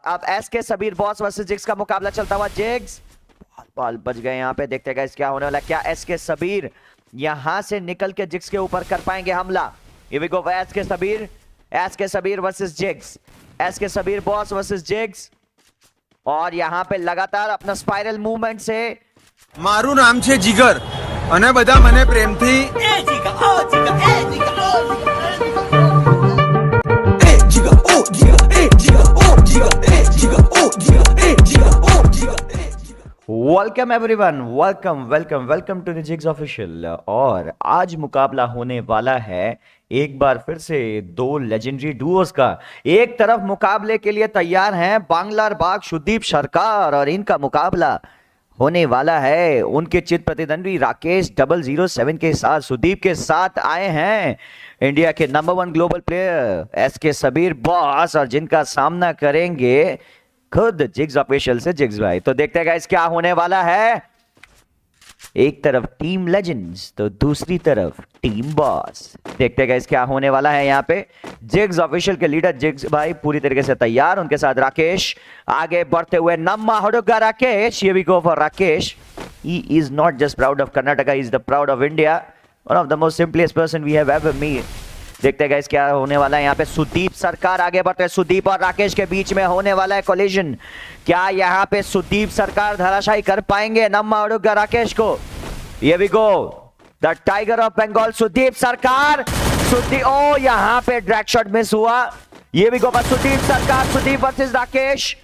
अब S K Sabir boss versus Jigs का मुकाबला चलता हुआ। जिग्स बॉल बच गए यहाँ पे, देखते हैं क्या होने वाला है। क्या एस के सबीर यहाँ से निकल के जिग्स के ऊपर कर पाएंगे हमला? Here we go for S K Sabir versus jigs, S K Sabir boss versus Jigs. और यहाँ पे लगातार अपना स्पाइरल मूवमेंट से मारू नाम छे जिगर અને બધા મને પ્રેમથી એ જીગા ઓ જીગા એ જીગા ઓ જીગા એ જીગા ઓ જીગા એ જીગા ઓ જીગા એ જીગા ઓ જીગા એ જીગા ઓ જીગા ए welcome everyone, welcome to the Jigs official. और आज मुकाबला होने वाला है एक बार फिर से दो लेजेंडरी डुओस का। एक तरफ मुकाबले के लिए तैयार हैं बांग्लार बाग शुदीप सरकार और इनका मुकाबला होने वाला है उनके चित प्रतिद्वंदी राकेश 007 के साथ। सुदीप के साथ आए हैं इंडिया के number 1 global player S K Sabir boss और जिनका सामना करेंगे खुद जिग्स ऑफिशियल से जिग्स भाई। तो देखते हैं गाइस क्या होने वाला है। एक तरफ टीम लेजेंड्स तो दूसरी तरफ टीम बॉस। देखते हैं गाइस क्या होने वाला है। यहाँ पे जिग्स ऑफिशियल के लीडर जिग्स भाई पूरी तरीके से तैयार, उनके साथ राकेश आगे बढ़ते हुए। नम्मा हुडुगा Rakesh, here we go for Rakesh. He is not just proud of Karnataka, he is the proud of India, one of the most simplest person we have ever met। देखते हैं गाइस क्या होने वाला है यहाँ पे। सुदीप सरकार आगे बढ़ते हैं, सुदीप और राकेश के बीच में होने वाला है कोलिजन। क्या यहाँ पे सुदीप सरकार धराशायी कर पाएंगे नम्मा हुडुगा राकेश को? Here we go, the tiger of Bengal Sudeep Sarkar. Sudip, ओ यहाँ पे ड्रैग शॉट मिस हुआ। Here we go पर सुदीप सरकार, सुदीप वर्सेस राकेश,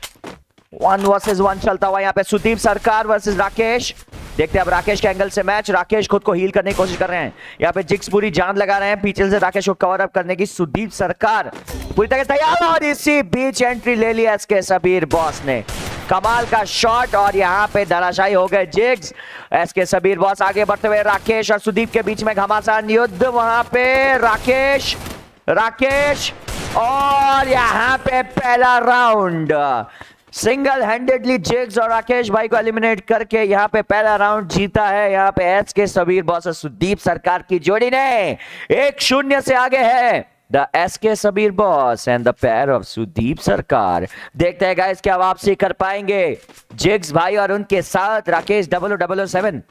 1 वर्सेस 1 चलता हुआ यहाँ पे। सुदीप सरकार वर्सेस राकेश। देखते हैं अब राकेश के एंगल से मैच। राकेश खुद को हील करने की कोशिश कर रहे हैं यहाँ पे। जिग्स पूरी जान लगा रहे हैं पीछे से राकेश को कवर अप करने की। सुदीप सरकार पूरी तरह से तैयार और इसी बीच एंट्री ले लिया एसके सबीर बॉस ने। कमाल का शॉट और यहाँ पे धराशायी हो गए जिग्स। एसके सबीर बॉस आगे बढ़ते हुए राकेश और सुदीप के बीच में घमासान युद्ध। वहां पे राकेश और यहाँ पे पहला राउंड सिंगल हैंडेडली जिग्स और राकेश भाई को एलिमिनेट करके यहाँ पे पहला राउंड जीता है यहाँ पे एस के सबीर बॉस और सुदीप सरकार की जोड़ी ने। 1-0 से आगे है the S K Sabir boss and the pair of Sudip Sarkar. देखते हैं गाइस क्या वापसी कर पाएंगे जिग्स भाई और उनके साथ राकेश 007।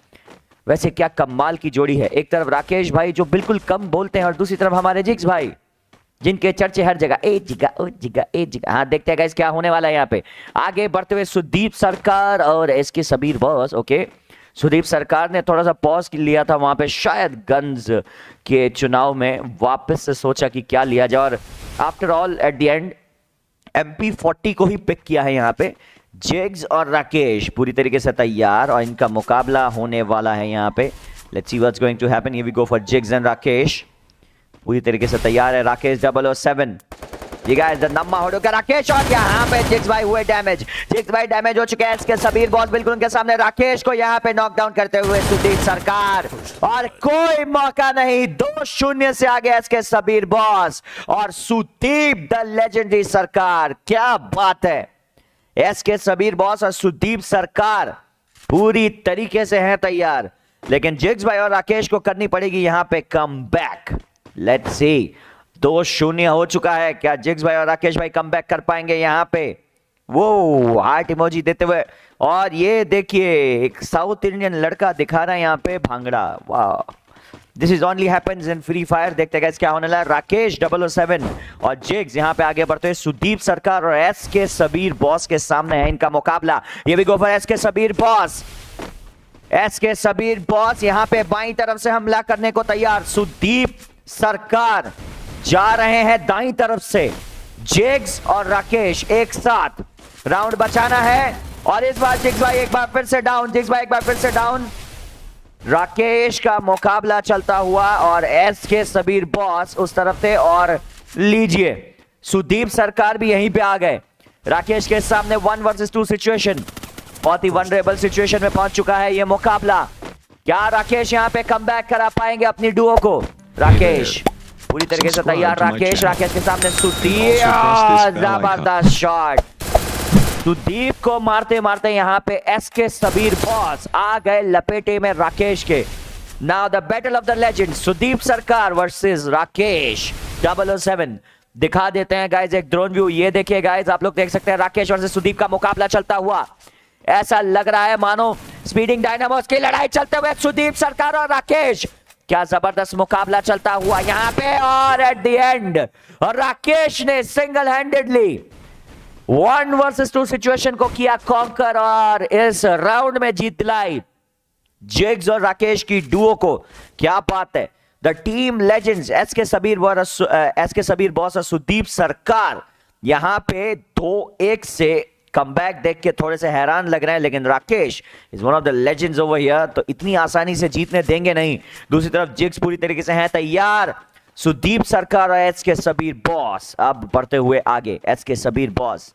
वैसे क्या कमाल की जोड़ी है। एक तरफ राकेश भाई जो बिल्कुल कम बोलते हैं और दूसरी तरफ हमारे जिग्स भाई जिनके चर्चे हर जगह ए जिगा ओ जिगा ए जिगा। हाँ देखते हैं गाइस क्या होने वाला है यहाँ पे। आगे बढ़ते हुए सुदीप सरकार और S K Sabir boss. Okay, Sudeep सरकार ने थोड़ा सा पॉज लिया था वहां पे शायद गन्स के चुनाव में, वापस से सोचा कि क्या लिया जाए और after all at the end MP40 को ही पिक किया है यहाँ पे। जिग्स और राकेश पूरी तरीके से तैयार और इनका मुकाबला होने वाला है यहाँ पे। Let's see what's going to happen. Here we go for Jigs and Rakesh. पूरी तरीके से तैयार है राकेश 007। ये गाइस द नम्मा हुडुगा राकेश और यहाँ पे जिग्स भाई हुए डैमेज। जिग्स भाई डैमेज हो चुके हैं। इसके सबीर बॉस बिल्कुल उनके सामने। राकेश को यहाँ पे नॉकडाउन करते हुए सुदीप सरकार और कोई मौका नहीं। 2-0 से आगे इसके सबीर बॉस और सुदीप द लेजेंडरी सरकार। क्या बात है। एस के सबीर बॉस और सुदीप सरकार पूरी तरीके से हैं तैयार, लेकिन जिग्स भाई और राकेश को करनी पड़ेगी यहाँ पे कम बैक। लेट्स सी, 2-0 हो चुका है। क्या जिग्स भाई और राकेश भाई कम बैक कर पाएंगे यहाँ पे? वो हार्ट इमोजी देते हुए। और ये देखिए एक साउथ इंडियन लड़का दिखा रहा है यहाँ पे भांगड़ा। वाह, this is only happens in free fire. देखते हैं क्या होने वाला है। राकेश 007 और जिग्स यहाँ पे आगे बढ़ते हुए। सुदीप सरकार और एस के सबीर बॉस के सामने है इनका मुकाबला। ये भी go for S K Sabir boss. S K Sabir boss यहाँ पे बाईं तरफ से हमला करने को तैयार। सुदीप सरकार जा रहे हैं दाईं तरफ से। जिग्स और राकेश एक साथ राउंड बचाना है और इस बार जिग्स भाई एक बार फिर से डाउन। जिग्स भाई एक बार फिर से डाउन। राकेश का मुकाबला चलता हुआ और एस के सबीर बॉस उस तरफ थे और लीजिए सुदीप सरकार भी यहीं पे आ गए। राकेश के सामने 1 वर्सेस 2 सिचुएशन, बहुत ही वनरेबल सिचुएशन में पहुंच चुका है ये मुकाबला। क्या राकेश यहाँ पे कमबैक करा पाएंगे अपनी डुओ को? राकेश पूरी तरीके से तैयार। राकेश के सामने सुदीप, जबरदस्त शॉट। सुदीप को मारते मारते यहाँ पे एस के सबीर बॉस आ गए लपेटे में राकेश के। Now the battle of the legend, Sudip Sarkar versus Rakesh 007। दिखा देते हैं गाइज एक ड्रोन व्यू। ये देखिए गाइज, आप लोग देख सकते हैं राकेश और सुदीप का मुकाबला चलता हुआ। ऐसा लग रहा है मानो स्पीडिंग डायनामोस की लड़ाई चलते हुए सुदीप सरकार और राकेश। क्या जबरदस्त मुकाबला चलता हुआ यहाँ पे, और एट द एंड और राकेश ने सिंगल हैंडेडली 1 वर्सेस 2 सिचुएशन को किया कॉन्कर और इस राउंड में जीत दिलाई जिग्स और राकेश की डुओ को। क्या बात है। The team legends SK Sabir boss और सुदीप सरकार यहां पे 2-1 से कमबैक देख के थोड़े से हैरान लग रहे हैं, लेकिन Rakesh is one of the legends over here, तो इतनी आसानी से जीतने देंगे नहीं। दूसरी तरफ जिग्स पूरी तरीके से हैं तैयार। सुदीप सरकार और एसके सबीर बॉस अब बढ़ते हुए आगे। SK Sabir boss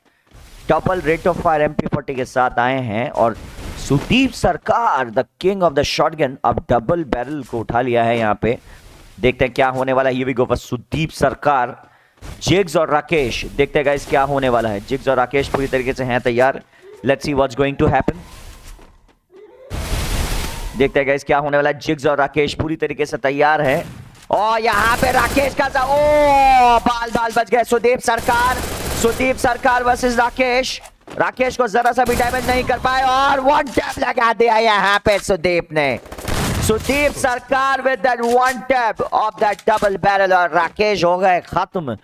double rate of fire MP40 के साथ आए हैं और Sudeep Sarkar the king of the shotgun अब डबल बैरल को उठा लिया है। यहां पे देखते हैं क्या होने वाला है। ये भी गो फॉर सुदीप सरकार, जिग्स और राकेश। देखते हैं गाइस क्या होने वाला है। जिग्स और राकेश पूरी तरीके से हैं तैयार। Let's see what's going to happen. देखते हैं गाइस क्या होने वाला है। जिग्स और राकेश पूरी तरीके से तैयार है और यहाँ पे राकेश का बाल बच गए। सुदीप सरकार वर्सेस राकेश। राकेश को जरा सा भी डैमेज नहीं कर पाए और 1 टैप लगा दिया यहाँ पे सुदीप ने। सुदीप सरकार with that 1 tap of that double barrel और राकेश हो गए खत्म।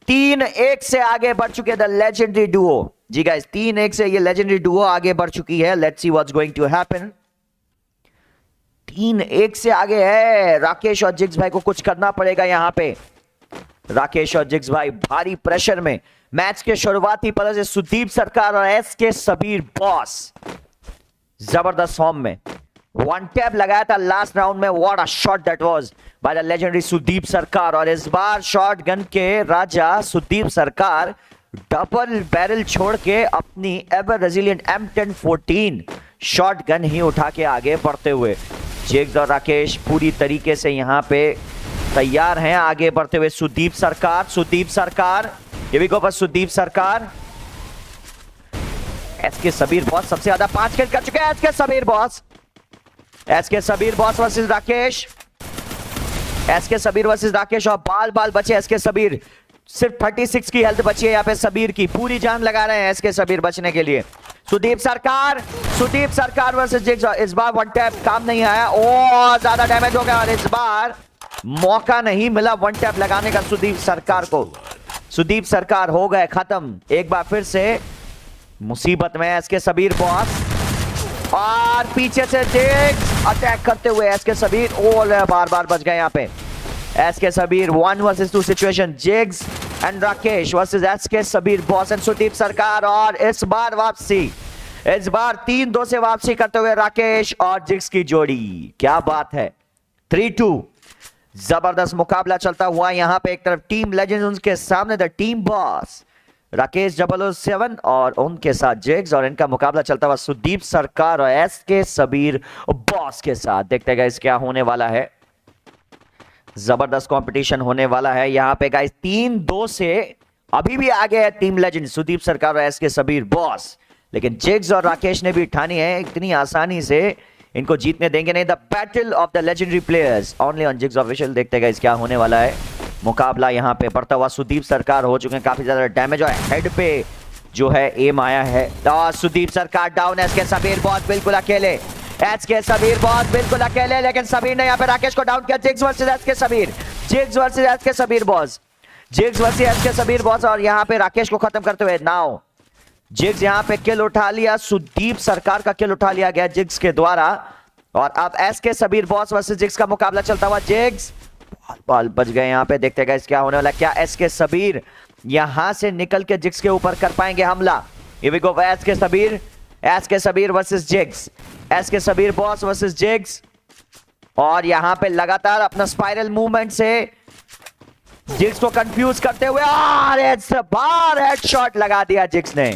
3-1 से आगे बढ़ चुके द लेजेंडरी डुओ। जी गाइस 3-1 से ये लेजेंडरी डुओ आगे बढ़ चुकी है। Let's see what's going to happen. 3-1 से आगे है। राकेश और जिग्स भाई को कुछ करना पड़ेगा यहाँ पे। राकेश और जिग्स भाई भारी प्रेशर में। मैच के शुरुआती पलों से सुदीप सरकार और एसके सबीर बॉस जबरदस्त फॉर्म में। 1 टैप लगाया था लास्ट राउंड में। What a shot that was by the legendary Sudeep Sarkar. और इस बार शॉटगन के राजा सुदीप सरकार डबल बैरल छोड़ के अपनी एवर रेजिलिएंट M1014 शॉटगन ही उठा के आगे बढ़ते हुए। जिग्स और राकेश पूरी तरीके से यहां पे तैयार हैं आगे बढ़ते हुए। सुदीप सरकार ये भी गो पर सुदीप सरकार। एसके सबीर बॉस सबसे ज्यादा 5 किल कर चुके हैं। SK Sabir boss versus Rakesh. SK Sabir versus Rakesh और बाल बचे। एसके सबीर सिर्फ 36 की हेल्थ बची है यहाँ पे। सबीर की पूरी जान लगा रहे हैं एसके सबीर बचने के लिए। Sudeep Sarkar versus jigs. इस बार 1 टैप काम नहीं आया। ओ ज्यादा डैमेज हो गया और इस बार मौका नहीं मिला 1 टैप लगाने का सुदीप सरकार को। सुदीप सरकार हो गए खत्म। एक बार फिर से मुसीबत में एसके सबीर बॉस और पीछे से जिग्स अटैक करते हुए एसके सबीर बार बच गए यहाँ पे। SK Sabir 1 versus 2 situation. Jigs and Rakesh versus SK Sabir boss and Sudeep Sarkar. और इस बार वापसी, इस बार 3-2 से वापसी करते हुए राकेश और जिग्स की जोड़ी। क्या बात है। 3-2 जबरदस्त मुकाबला चलता हुआ यहां पे। एक तरफ टीम लेजेंड्स, उनके सामने द टीम बॉस राकेश 007 और उनके साथ जिग्स, और इनका मुकाबला चलता हुआ सुदीप सरकार और एसके सबीर बॉस के साथ। देखते हैं गाइस क्या होने वाला है। जबरदस्त कंपटीशन होने वाला है यहां पे गाइस। 3-2 से अभी भी आगे है टीम लेजेंड सुदीप सरकार और एसके सबीर बॉस, लेकिन जिग्स और राकेश ने भी ठानी है इतनी आसानी से इनको जीतने देंगे नहीं। The battle of the legendary players only on jigs official. देखते हैं क्या होने वाला है। मुकाबला यहां पे बढ़ता हुआ। सुदीप सरकार हो चुके हैं काफी ज्यादा डैमेज और हेड पे जो है एम आया है। सुदीप सरकार डाउन। एसके सबीर बॉस बिल्कुल अकेले। एसके सबीर बॉस बिल्कुल अकेले, लेकिन सबीर ने यहाँ पे राकेश को डाउन किया। Jigs versus SK Sabir. Jigs versus SK Sabir boss. Jigs versus SK Sabir boss और यहाँ पे राकेश को खत्म करते हुए नाउ जिग्स यहाँ पे किल उठा लिया। सुदीप सरकार का किल उठा लिया गया जिग्स के द्वारा। और अब SK Sabir boss versus Jigs का मुकाबला चलता हुआ। जिग्स बाल बच गए यहाँ पे। देखते हैं क्या होने वाला है। क्या एसके सबीर यहां से निकल के जिग्स के ऊपर कर पाएंगे हमला। ये भी go SK Sabir versus Jigs. SK Sabir boss versus Jigs, और यहां पे लगातार अपना स्पाइरल मूवमेंट से जिग्स को कंफ्यूज करते हुए बार हेडशॉट लगा दिया जिग्स ने।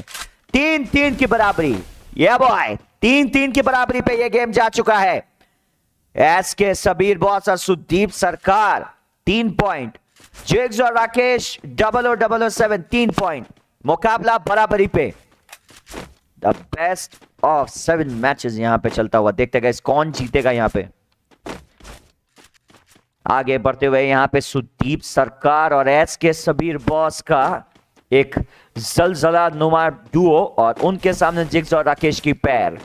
3-3 की बराबरी। ये बॉय 3-3 की बराबरी पे ये गेम जा चुका है। एसके सबीर बॉस और सुदीप सरकार 3 पॉइंट। जिग्स और राकेश 0007 3 पॉइंट। मुकाबला बराबरी पे। द बेस्ट ऑफ 7 मैचेस यहां पे चलता हुआ। देखते गए कौन जीतेगा यहां पे। आगे बढ़ते हुए यहाँ पे सुदीप सरकार और एस के सबीर बॉस का एक जलजला नुमा डुओ और उनके सामने जिग्स और राकेश की पैर।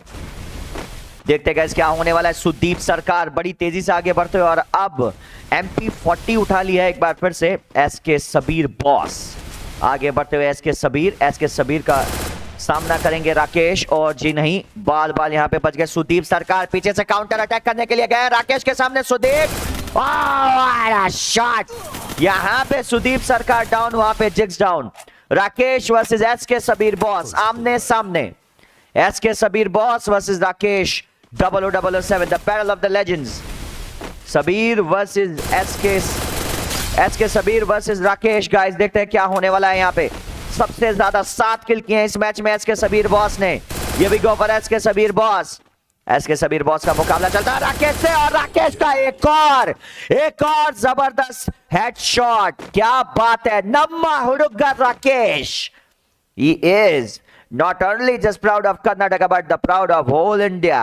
देखते गए क्या होने वाला है। सुदीप सरकार बड़ी तेजी से आगे बढ़ते हुए और अब MP40 उठा लिया है एक बार फिर से एस के सबीर बॉस। आगे बढ़ते हुए एस के सबीर का सामना करेंगे राकेश और जी नहीं, बाल यहाँ पे बच गए। सुदीप सरकार पीछे से काउंटर अटैक करने के लिए गए राकेश के सामने। सुदीप शॉट, यहाँ पे सुदीप सरकार डाउन, वहां पे jigs down. Rakesh versus S K Sabir boss आमने सामने। S K Sabir boss versus Rakesh 0007 the battle of the legends. Sabir versus S K Sabir versus Rakesh. Guys देखते हैं क्या होने वाला है। यहाँ पे सबसे ज्यादा 7 किल किए हैं इस मैच में एस के सबीर बॉस ने। ये भी go for S K Sabir boss. S K Sabir boss का मुकाबला चलता है राकेश से और राकेश का एक और जबरदस्त हेडशॉट। क्या बात है, नम्मा हुडुग्गा Rakesh. He is not only just proud of Karnataka but the proud of whole India.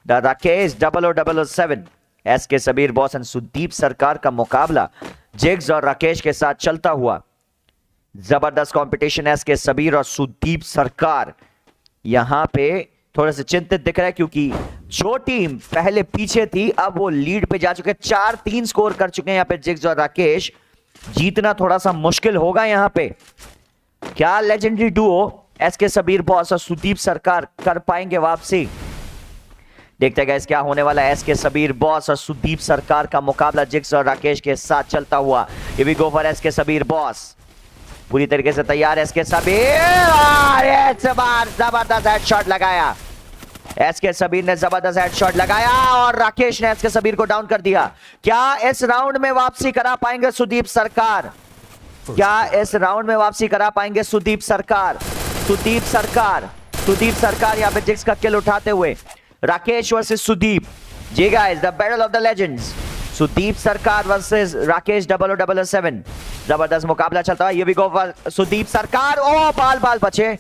The Rakesh 0007 S K Sabir boss और सुदीप सरकार का मुकाबला जिग्स और राकेश के साथ चलता हुआ। जबरदस्त कंपटीशन एस के सबीर और सुदीप सरकार यहां पे थोड़े से चिंतित दिख रहा है क्योंकि जो टीम पहले पीछे थी अब वो लीड पे जा चुके। 4-3 स्कोर कर चुके हैं यहाँ पे जिग्स और राकेश। जीतना थोड़ा सा मुश्किल होगा यहाँ पे। क्या legendary Duo S K Sabir boss और सुदीप सरकार कर पाएंगे वापसी? देखते गए क्या होने वाला है। एस के सबीर बॉस और सुदीप सरकार का मुकाबला जिग्स और राकेश के साथ चलता हुआ। ये भी go for S K Sabir boss पूरी तरीके से तैयार है। एस के सबीर और इस बार जबरदस्त हेडशॉट लगाया। एस के सबीर ने जबरदस्त हेडशॉट लगाया और राकेश ने एस के सबीर को डाउन कर दिया। क्या इस राउंड में वापसी करा पाएंगे सुदीप सरकार? क्या इस राउंड में वापसी करा पाएंगे सुदीप सरकार? सुदीप सरकार यहाँ पे जिग्स का किल उठाते हुए। राकेश वर्सेस सुदीप। जी guys, the battle of the legends. Sudeep Sarkar versus Rakesh 0007। जबरदस्त मुकाबला चलता है। ये भी गो फॉर सुदीप सरकार। ओ बाल बचे।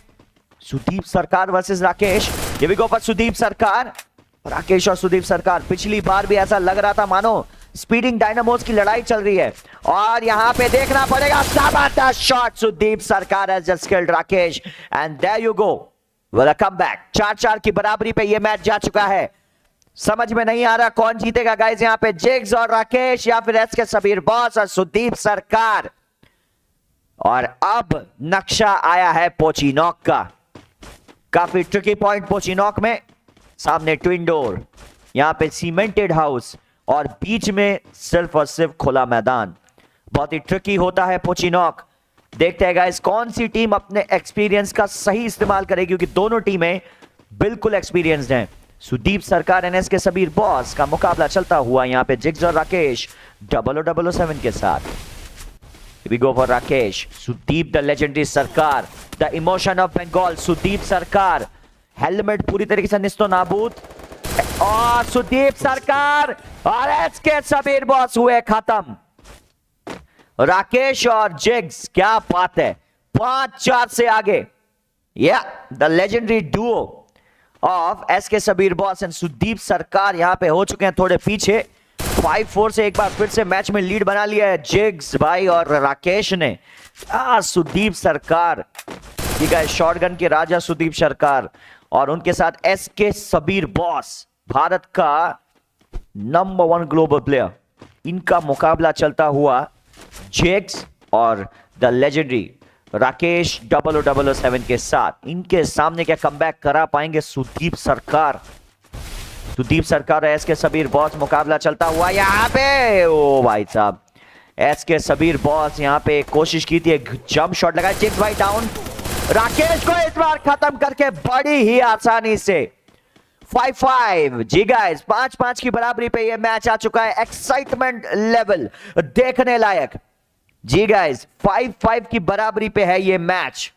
सुदीप सरकार वर्सेस राकेश। ये भी गो फॉर सुदीप सरकार। राकेश और सुदीप सरकार पिछली बार भी ऐसा लग रहा था मानो स्पीडिंग डायनामोस की लड़ाई चल रही है और यहां पे देखना पड़ेगा। जबरदस्त shot. Sudeep Sarkar has just killed Rakesh and there you go with a comeback. 4-4 की बराबरी पे ये मैच जा चुका है। समझ में नहीं आ रहा कौन जीतेगा गाइस यहाँ पे, जिग्स और राकेश या फिर एस के सबीर बॉस और सुदीप सरकार। और अब नक्शा आया है पोचीनॉक का। काफी ट्रिकी पॉइंट पोचीनॉक में। सामने ट्विन डोर, यहां पे सीमेंटेड हाउस और बीच में सिर्फ और सिर्फ खुला मैदान। बहुत ही ट्रिकी होता है पोचीनॉक। देखते हैं गाइस कौन सी टीम अपने एक्सपीरियंस का सही इस्तेमाल करेगी क्योंकि दोनों टीमें बिल्कुल एक्सपीरियंस्ड हैं। सुदीप सरकार एनएस के सबीर बॉस का मुकाबला चलता हुआ यहां पे जिग्स और राकेश 0007 के साथ। We go for Rakesh. Sudeep the legendary Sarkar, the emotion of Bengal. Sudeep Sarkar helmet पूरी तरीके से निस्तो नाबूद और सुदीप सरकार और एस के सबीर बॉस हुए खत्म। राकेश और जिग्स, क्या बात है, 5-4 से आगे। या the legendary Duo of S K Sabir boss and Sudeep सरकार यहां पे हो चुके हैं थोड़े पीछे। 5-4 से एक बार फिर से मैच में लीड बना लिया है जिग्स भाई और राकेश ने। सुदीप सरकार, ठीक है, शॉटगन के राजा सुदीप सरकार और उनके साथ S K Sabir boss, Bharat का नंबर 1 ग्लोबल प्लेयर। इनका मुकाबला चलता हुआ जिग्स और द लेजेंडरी राकेश 0007 के साथ। इनके सामने क्या कमबैक करा पाएंगे सुदीप सरकार? सुदीप सरकार एस के सबीर बॉस, मुकाबला चलता हुआ यहां पे। ओ भाई साहब, एस के सबीर बॉस यहां पे कोशिश की थी, एक जंप शॉट लगाया। जिग्स भाई डाउन। राकेश को इस बार खत्म करके बड़ी ही आसानी से 5-5। जी गाइस, 5-5 की बराबरी पे ये मैच आ चुका है। एक्साइटमेंट लेवल देखने लायक। जी गाइस, 5-5 की बराबरी पे है ये मैच।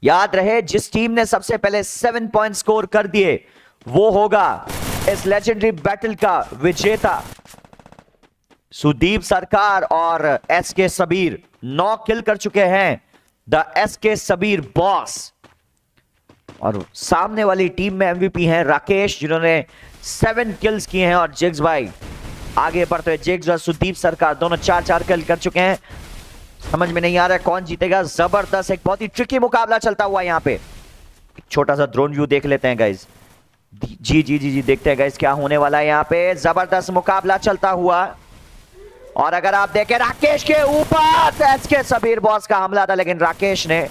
याद रहे जिस टीम ने सबसे पहले 7 पॉइंट स्कोर कर दिए वो होगा इस लेजेंडरी बैटल का विजेता। सुदीप सरकार और एस के सबीर 9 किल कर चुके हैं, the S K Sabir boss. और सामने वाली टीम में एमवीपी हैं राकेश जिन्होंने 7 किल्स किए हैं और जिग्स भाई आगे बढ़ते हुए जिग्स और सुदीप सरकार दोनों 4-4 किल कर चुके हैं। समझ में नहीं आ रहा है कौन जीतेगा। जबरदस्त एक बहुत ही ट्रिकी मुकाबला चलता हुआ यहाँ पे। छोटा सा ड्रोन व्यू देख लेते हैं गाइस। जी जी जी जी देखते हैं गाइस क्या होने वाला है यहाँ पे। जबरदस्त मुकाबला चलता हुआ। और अगर आप देखें राकेश के ऊपर एसके सबीर बॉस का हमला था, लेकिन राकेश ने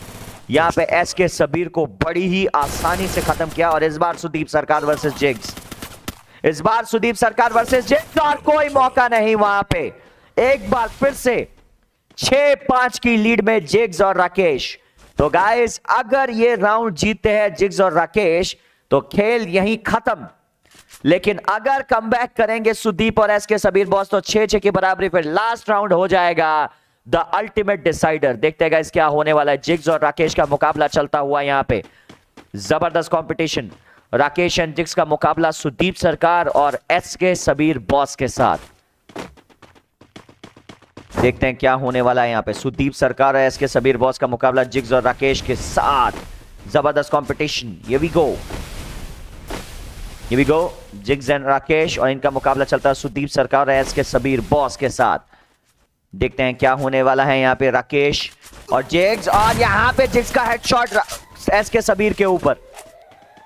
यहाँ पे एसके सबीर को बड़ी ही आसानी से खत्म किया। और इस बार सुदीप सरकार वर्सेस जिग्स, इस बार सुदीप सरकार वर्सेस जिग्स, और कोई मौका नहीं वहां पे। एक बार फिर से 6-5 की लीड में जिग्स और राकेश। तो गाइस अगर ये राउंड जीतते हैं जिग्स और राकेश तो खेल यहीं खत्म। लेकिन अगर कमबैक करेंगे सुदीप और एसके सबीर बॉस तो 6-6 की बराबरी, फिर लास्ट राउंड हो जाएगा द अल्टीमेट डिसाइडर। देखते हैं गाइस क्या होने वाला है। जिग्स और राकेश का मुकाबला चलता हुआ यहां पे। जबरदस्त कंपटीशन। राकेश एंड जिग्स का मुकाबला सुदीप सरकार और एसके सबीर बॉस के साथ। देखते हैं क्या होने वाला है यहाँ पे। सुदीप सरकार और एसके सबीर बॉस का मुकाबला जिग्स और राकेश के साथ। जबरदस्त competition. Here we go. Here we go. Jigs and Rakesh और इनका मुकाबला चलता है सुदीप सरकार और एसके सबीर बॉस के साथ। देखते हैं क्या होने वाला है यहाँ पे। राकेश और जिग्स, और यहाँ पे जिग्स का हेडशॉट एसके सबीर के ऊपर।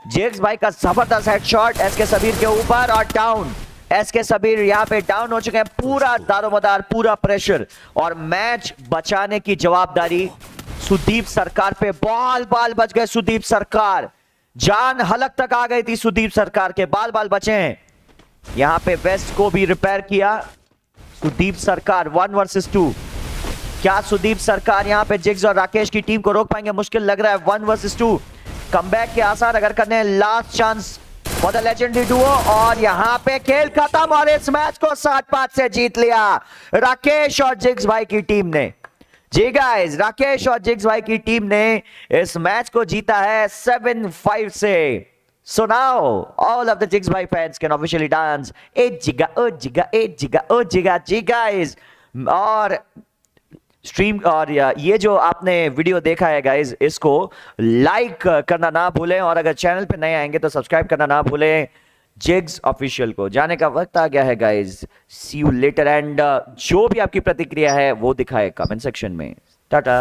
जिग्स भाई का जबरदस्त हेडशॉट एसके सबीर के ऊपर, और डाउन। एसके सबीर यहाँ पे डाउन हो चुके हैं। पूरा दारोमदार, पूरा प्रेशर और मैच बचाने की जवाबदारी सुदीप सरकार पे। बाल बच गए सुदीप सरकार। जान हलक तक आ गई थी सुदीप सरकार के, बाल बचे हैं। यहां पे वेस्ट को भी रिपेयर किया सुदीप सरकार। 1 वर्सेस 2। क्या सुदीप सरकार यहां पे जिग्स और राकेश की टीम को रोक पाएंगे? मुश्किल लग रहा है। 1 वर्सेस 2 कमबैक के आसार अगर करने हैं। Last chance for the legendary Duo, और यहां पे खेल खत्म। और इस मैच को 7-5 से जीत लिया राकेश और जिग्स भाई की टीम ने। जी गाइस, राकेश और जिग्स भाई की टीम ने इस मैच को जीता है 7-5 से। So now all of the Jigs Bhai fans can officially dance ए जिगा ओ जिगा ए जिगा ओ जिगा। जी गाइस, और स्ट्रीम और ये जो आपने वीडियो देखा है गाइस, इसको लाइक करना ना भूलें, और अगर चैनल पे नए आएंगे तो सब्सक्राइब करना ना भूलें जिग्स ऑफिशियल को। जाने का वक्त आ गया है guys. See you later, and जो भी आपकी प्रतिक्रिया है वो दिखाए कमेंट सेक्शन में। टाटा।